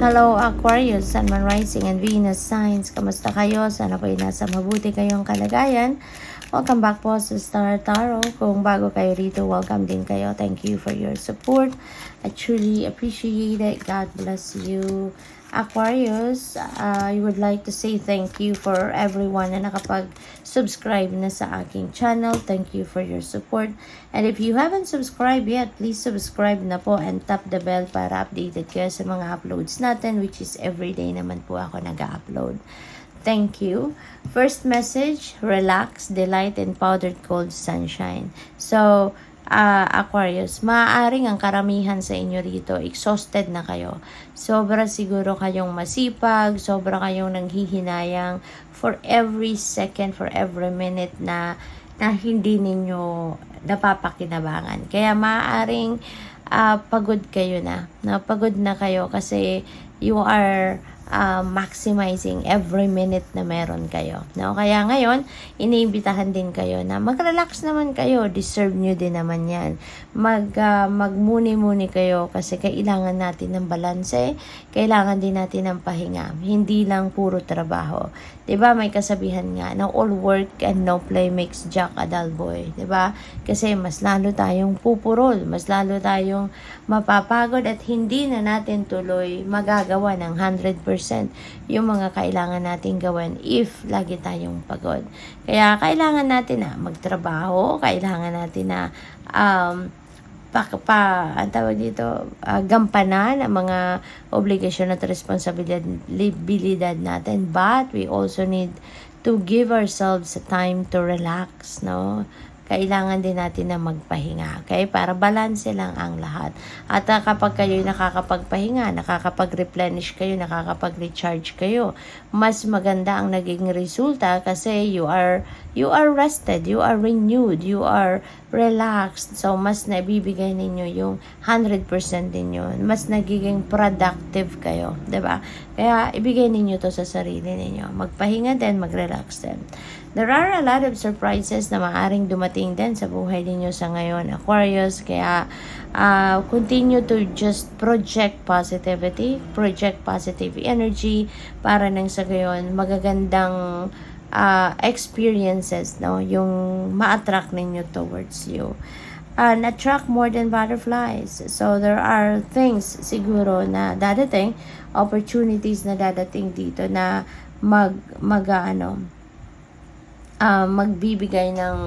Hello Aquarius, Sun, Moon, Rising, and Venus signs. Kamusta kayo? Sana po ay nasa mabuti kayong kalagayan. Welcome back po sa Star Tarot. Kung bago kayo rito, welcome din kayo. Thank you for your support. I truly appreciate it. God bless you. Aquarius, I would like to say thank you for everyone na nakapag-subscribe na sa aking channel. Thank you for your support. And if you haven't subscribed yet, please subscribe na po and tap the bell para updated kayo sa mga uploads natin, which is everyday naman po ako nag-upload. Thank you. First message, relax, delight, and powdered cold sunshine. So, Aquarius, maaaring ang karamihan sa inyo rito, exhausted na kayo. Sobra siguro kayong masipag, sobra kayong nanghihinayang for every second, for every minute na hindi ninyo napapakinabangan. Kaya maaaring pagod kayo na. Pagod na kayo kasi you are maximizing every minute na meron kayo. No? Kaya ngayon, iniimbitahan din kayo na mag-relax naman kayo. Deserve nyo din naman yan. Magmuni-muni kayo kasi kailangan natin ng balanse. Kailangan din natin ng pahinga. Hindi lang puro trabaho. Diba may kasabihan nga na all work and no play makes Jack a dull boy. Diba? Kasi mas lalo tayong pupurol. Mas lalo tayong mapapagod at hindi na natin tuloy magagawa ng 100% yung mga kailangan natin gawin if lagi tayong pagod. Kaya kailangan natin na magtrabaho, kailangan natin na ang tawag dito, gampanan ang mga obligasyon at responsibilidad natin, but we also need to give ourselves a time to relax, no? Kailangan din natin na magpahinga, okay? Para balanse lang ang lahat. At kapag kayo nakakapagpahinga, nakakapag-replenish kayo, nakakapag-recharge kayo, mas maganda ang naging resulta kasi you are rested, you are renewed, you are relaxed. So, mas nabibigay ninyo yung 100% din yun. Mas nagiging productive kayo, 'di ba? Kaya, ibigay ninyo to sa sarili ninyo. Magpahinga din, mag-relax din. There are a lot of surprises na maaring dumating din sa buhay ninyo sa ngayon, Aquarius. Kaya, continue to just project positivity, project positive energy para nang sa gayon magagandang experiences, no, yung ma-attract ninyo towards you. And attract more than butterflies. So, there are things siguro na dadating, opportunities na dadating dito na magbibigay ng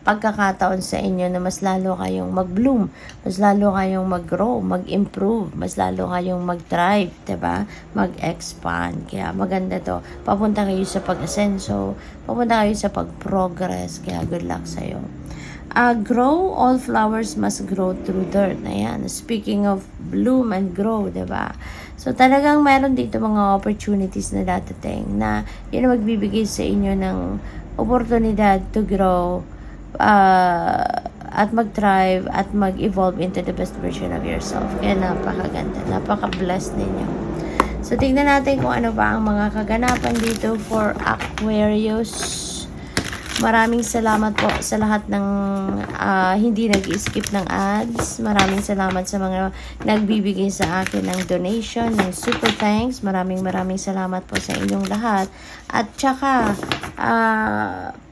pagkakataon sa inyo na mas lalo kayong mag-bloom, mas lalo kayong mag-grow, mag-improve, mas lalo kayong mag-thrive, diba? Mag-expand. Kaya maganda to. Papunta kayo sa pag-asenso, papunta kayo sa pag-progress. Kaya good luck sa'yo. Grow, all flowers must grow through dirt. Ayan. Speaking of bloom and grow, diba? So, talagang meron dito mga opportunities na dadating na yun ang magbibigay sa inyo ng oportunidad to grow at mag-thrive at mag-evolve into the best version of yourself. Kaya napakaganda, napaka-blessed ninyo. So, tingnan natin kung ano ba ang mga kaganapan dito for Aquarius. Maraming salamat po sa lahat ng hindi nag-skip ng ads. Maraming salamat sa mga nagbibigay sa akin ng donation, ng super thanks. Maraming salamat po sa inyong lahat. At saka,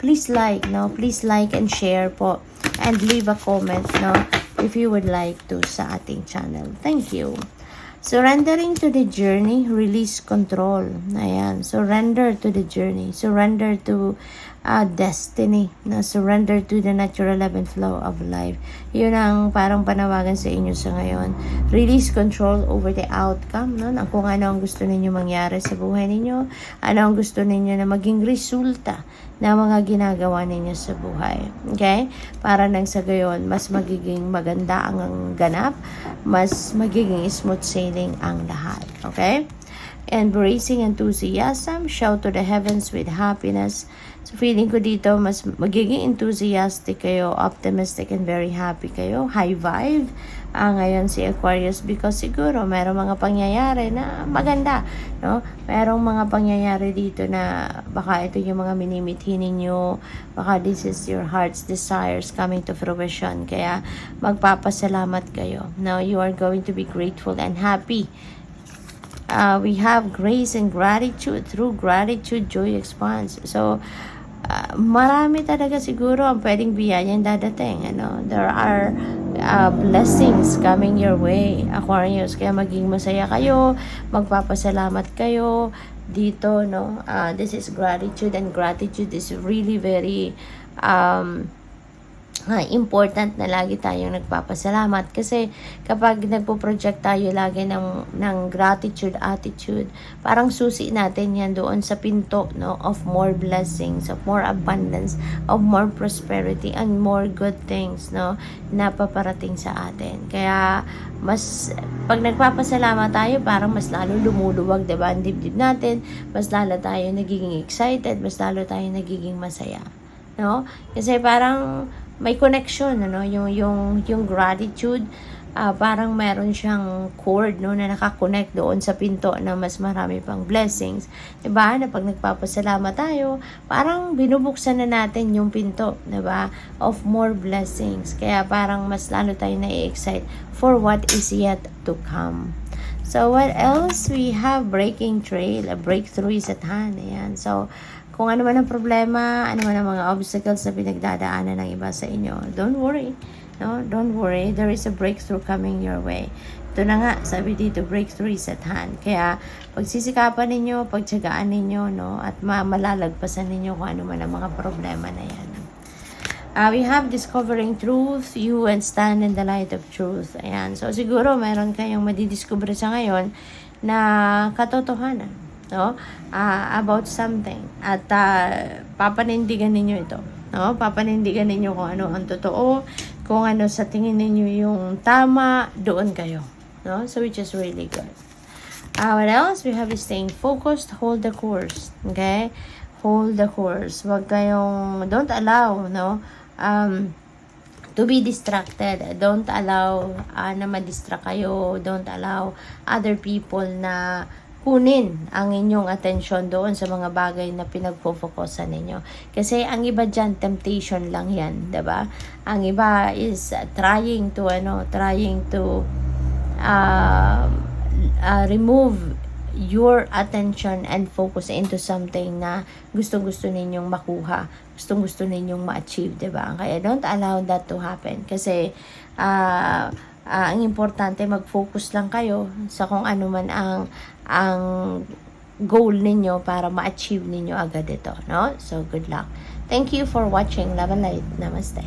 please like, no? Please like and share po. And leave a comment, no? If you would like to sa ating channel. Thank you. Surrendering to the journey, release control. Ayan, surrender to the journey. Surrender to destiny. Na surrender to the natural ebb and flow of life. Yun ang parang panawagan sa inyo sa ngayon. Release control over the outcome. No? Kung ano ang gusto ninyo mangyari sa buhay ninyo. Ano ang gusto ninyo na maging resulta na mga ginagawa ninyo sa buhay. Okay? Para nang sa gayon, mas magiging maganda ang ganap. Mas magiging smooth sailing ang lahat. Okay? Embracing enthusiasm, shout to the heavens with happiness. So, feeling ko dito, mas magiging enthusiastic kayo, optimistic, and very happy kayo. High vibe ngayon si Aquarius because siguro mayroong mga pangyayari na maganda, no? Mayroong mga pangyayari dito na baka ito yung mga minimithi ninyo, baka this is your heart's desires coming to fruition. Kaya magpapasalamat kayo. Now, you are going to be grateful and happy we have grace and gratitude. Through gratitude, joy expands. So, marami talaga siguro ang pwedeng biyayang dadating. There are blessings coming your way, Aquarius. Kaya maging masaya kayo, magpapasalamat kayo dito, no? This is gratitude, and gratitude is really very important na lagi tayong nagpapasalamat, kasi kapag nagpo-project tayo lagi ng gratitude attitude, parang susi natin yan doon sa pinto, no, of more blessings, of more abundance, of more prosperity, and more good things, no, na paparating sa atin. Kaya pag nagpapasalamat tayo, parang mas lalo lumuluwag, diba, ang dibdib natin, mas lalo tayo nagiging excited, mas lalo tayo nagiging masaya, no? Kasi parang may connection, yung gratitude, parang meron siyang cord, no, na nakakonect doon sa pinto na mas marami pang blessings, diba, na pag nagpapasalamat tayo, parang binubuksan na natin yung pinto, diba, of more blessings. Kaya parang mas lalo tayo na-excite for what is yet to come. So what else? We have breaking trail, a breakthrough is at hand. Ayan. So kung ano man ang problema, ano man ang mga obstacles na pinagdadaanan ng iba sa inyo, don't worry. No, don't worry. There is a breakthrough coming your way. Ito na nga, sabi dito, breakthrough is at hand. Kaya pagsisikapan ninyo, pagtiyagaan ninyo, no, at malalagpasan ninyo kung ano man ang mga problema na yan. We have discovering truth, you and stand in the light of truth. Ayan. So siguro meron kayong madidiscover sa ngayon na katotohanan, no, about something, at papanindigan ninyo ito, no? Papanindigan ninyo kung ano ang totoo, kung ano sa tingin ninyo yung tama, doon kayo, no? So which is really good. What else? We have is staying focused, hold the course. Okay, hold the course. Wag kayong, don't allow, no, to be distracted. Don't allow na ma-distract kayo. Don't allow other people na kunin ang inyong attention doon sa mga bagay na pinagpo-focusan ninyo. Kasi ang iba dyan, temptation lang yan, diba? Ang iba is trying to remove your attention and focus into something na gusto ninyong makuha, gusto ninyong ma-achieve, diba? Kaya don't allow that to happen. Kasi ang importante, mag-focus lang kayo sa kung ano man ang goal ninyo para ma-achieve ninyo agad ito, no? So good luck. Thank you for watching. Love and light. Namaste.